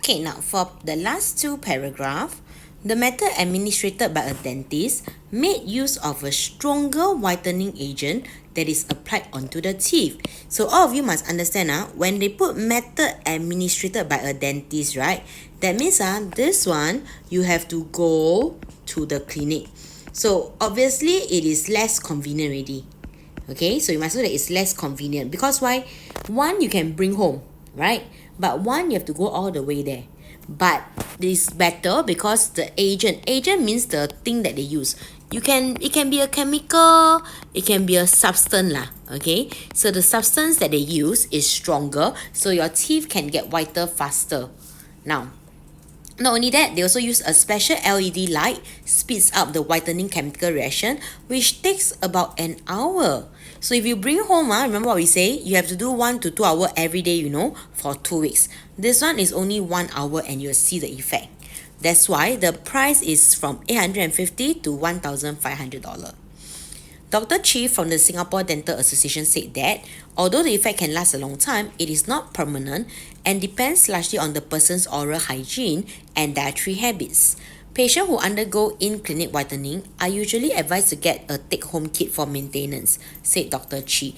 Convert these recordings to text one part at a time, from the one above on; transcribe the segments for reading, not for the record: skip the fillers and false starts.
Okay, now for the last two paragraph, the method administered by a dentist made use of a stronger whitening agent that is applied onto the teeth. So all of you must understand, when they put method administered by a dentist, right? That means this one, you have to go to the clinic. So obviously, it is less convenient already. Okay, so you must know that it's less convenient because why? One, you can bring home, right? But one, you have to go all the way there. But it's better because the agent means the thing that they use. It can be a chemical, it can be a substance lah. Okay, so the substance that they use is stronger, so your teeth can get whiter faster. Now, not only that, they also use a special LED light, speeds up the whitening chemical reaction, which takes about an hour. So if you bring home, remember what we say, you have to do 1 to 2 hours every day, for 2 weeks. This one is only 1 hour and you'll see the effect. That's why the price is from $850 to $1,500. Dr. Chi from the Singapore Dental Association said that although the effect can last a long time, it is not permanent and depends largely on the person's oral hygiene and dietary habits. Patients who undergo in-clinic whitening are usually advised to get a take-home kit for maintenance, said Dr. Chi.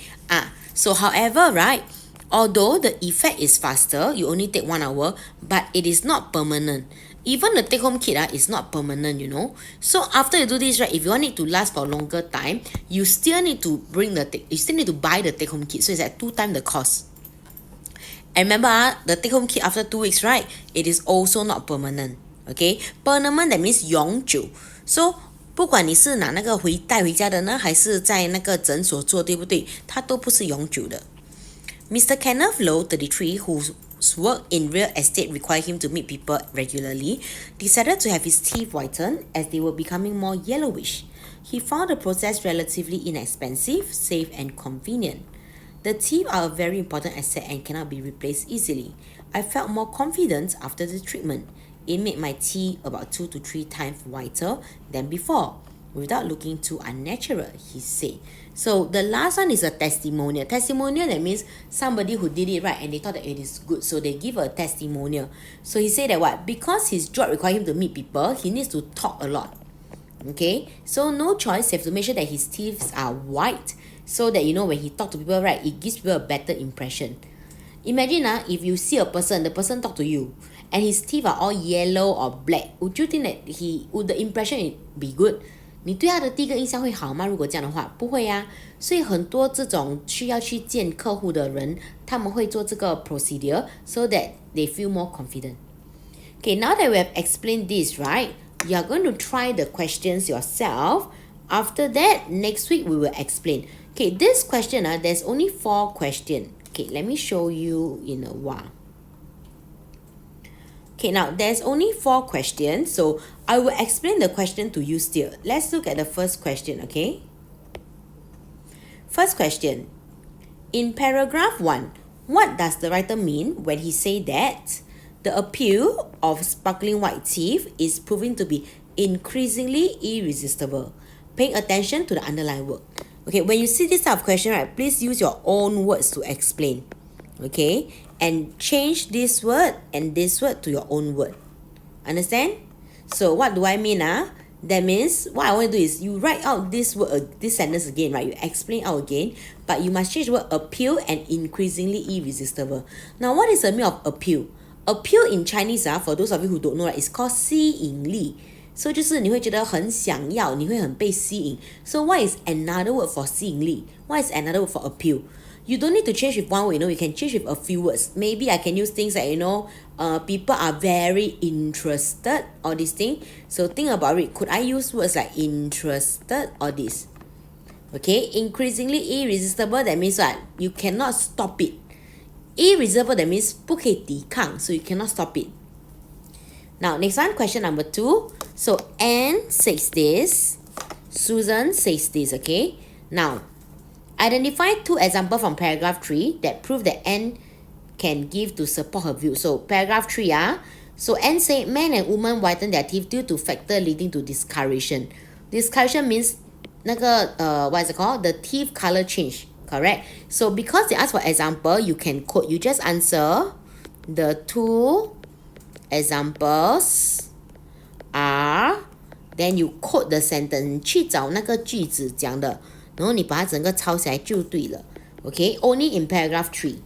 So however, right, although the effect is faster, you only take 1 hour, but it is not permanent. Even the take-home kit is not permanent, So after you do this, right, if you want it to last for a longer time, you still need to buy the take-home kit. So it's at 2 times the cost. And remember, the take-home kit after 2 weeks, right, it is also not permanent. Okay, permanent that means 永久。So 不管你是拿那个带回家的呢，还是在那个诊所做，对不对？它都不是永久的。Mr. Kenneth Low, 33, whose work in real estate required him to meet people regularly, decided to have his teeth whitened as they were becoming more yellowish. He found the process relatively inexpensive, safe, and convenient. The teeth are a very important asset and cannot be replaced easily. I felt more confident after the treatment. It made my teeth about 2 to 3 times whiter than before, without looking too unnatural, he said. So the last one is a testimonial. Testimonial, that means somebody who did it right and they thought that it is good, so they give a testimonial. So he said that what? Because his job requires him to meet people, he needs to talk a lot. Okay, so no choice, you have to make sure that his teeth are white, so that when he talk to people, right, it gives people a better impression. Imagine if you see a person, the person talk to you, and his teeth are all yellow or black, would you think that would the impression be good? 你对他的第一个印象会好吗？如果这样的话，不会啊。所以很多这种需要去见客户的人，他们会做这个 procedure so that they feel more confident. Okay, now that we have explained this, right, you are going to try the questions yourself. After that, next week we will explain. Okay, this question, there's only 4 questions. Okay, let me show you in a while. Okay, now there's only 4 questions, so I will explain the question to you still. Let's look at the first question, okay? First question. In paragraph 1, what does the writer mean when he say that the appeal of sparkling white teeth is proving to be increasingly irresistible? Paying attention to the underlying word. Okay, when you see this type of question, right, please use your own words to explain. Okay, and change this word and this word to your own word. Understand? So what do I mean? That means what I want to do is you write out this word, this sentence again, right? You explain out again, but you must change the word appeal and increasingly irresistible. Now, what is the meaning of appeal? Appeal in Chinese, for those of you who don't know, right, it's called 吸引力. So 就是你会觉得很想要，你会很被吸引. So what is another word for 吸引力? What is another word for appeal? You don't need to change with one word, you can change with a few words. Maybe I can use things like, people are very interested, or this thing. So think about it. Could I use words like interested or this? Okay, increasingly irresistible, that means what? You cannot stop it. Irresistible, that means 不可以抵抗, so you cannot stop it. Now, next one, question number 2. So Anne says this, Susan says this, okay? Now, identify 2 examples from paragraph 3 that prove that Anne can give to support her view. So paragraph 3, so Anne said men and women whiten their teeth due to factor leading to discoloration. Discoloration means what is it called? The teeth color change, correct? So because they ask for example, you can quote, you just answer the 2 examples are, then you quote the sentence， 你去找那个句子讲的，然后你把它整个抄起来就对了。Okay, only in paragraph 3.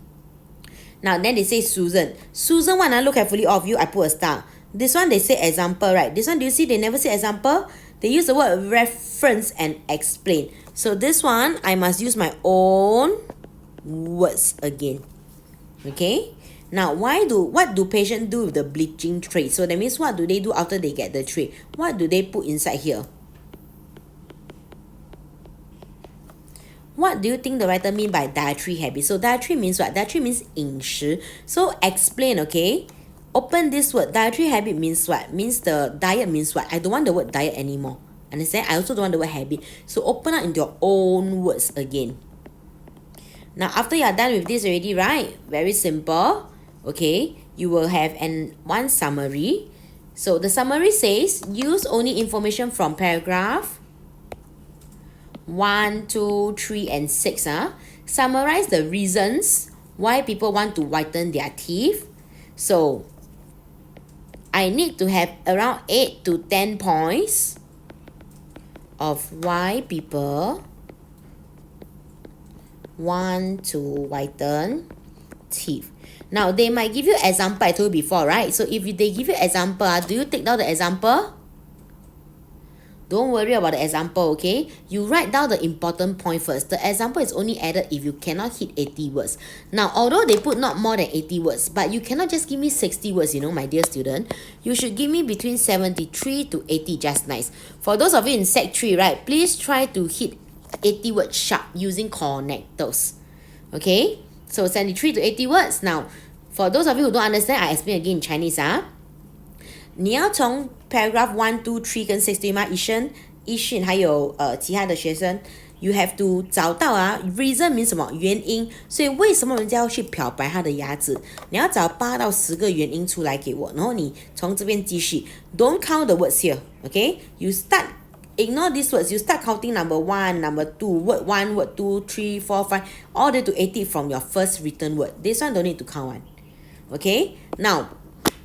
Now then they say Susan. Susan one, look carefully, all of you, I put a star. This one they say example, right? This one, do you see they never say example? They use the word reference and explain. So this one, I must use my own words again. Okay? Now, what do patients do with the bleaching tray? So that means what do they do after they get the tray? What do they put inside here? What do you think the writer mean by dietary habit? So dietary means what? Dietary means 饮食. So explain, okay? Open this word. Dietary habit means what? Means the diet means what? I don't want the word diet anymore. Understand? I also don't want the word habit. So open up into your own words again. Now after you are done with this already, right? Very simple. Okay, you will have one summary. So the summary says, use only information from paragraph 1, 2, 3, and 6. Summarize the reasons why people want to whiten their teeth. So I need to have around 8 to 10 points of why people want to whiten teeth. Now they might give you example, I told you before, right? So if they give you example, do you take down the example? Don't worry about the example, okay? You write down the important point first. The example is only added if you cannot hit 80 words. Now, although they put not more than 80 words, but you cannot just give me 60 words, my dear student. You should give me between 73 to 80, just nice. For those of you in Sec 3, right, please try to hit 80 words sharp using connectors. Okay? So 73 to 80 words. Now, for those of you who don't understand, I explain again in Chinese. 你要从 paragraph 1, 2, 3跟6对吗？一训还有其他的学生 you have to 找到reason means 什么？原因。所以为什么人家要去漂白他的牙齿？你要找8到10个原因出来给我，然后你从这边继续。Don't count the words here, okay? You start, ignore these words. You start counting number 1, number 2, word 1, word 2, 3, 4, 5, all the way to 80 from your first written word. This one don't need to count one. Okay? Now,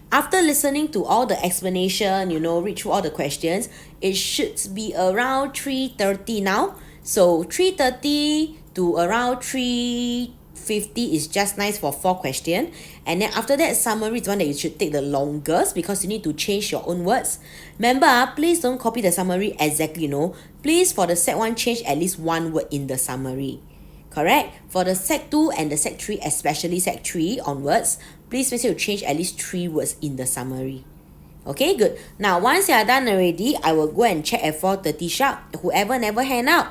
after listening to all the explanation, read through all the questions, it should be around 3:30 now. So 3:30 to around 3:50 is just nice for 4 questions. And then after that, summary is one that you should take the longest because you need to change your own words. Remember, please don't copy the summary exactly, Please, for the Sec 1, change at least one word in the summary. Correct? For the Sec 2 and the Sec 3, especially Sec 3 onwards, please make sure you change at least 3 words in the summary. Okay, good. Now, once you are done already, I will go and check at 4:30 sharp. Whoever never hand out,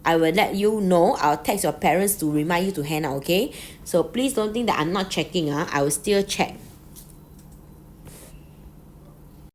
I will let you know. I'll text your parents to remind you to hand out, okay? So please don't think that I'm not checking. I will still check.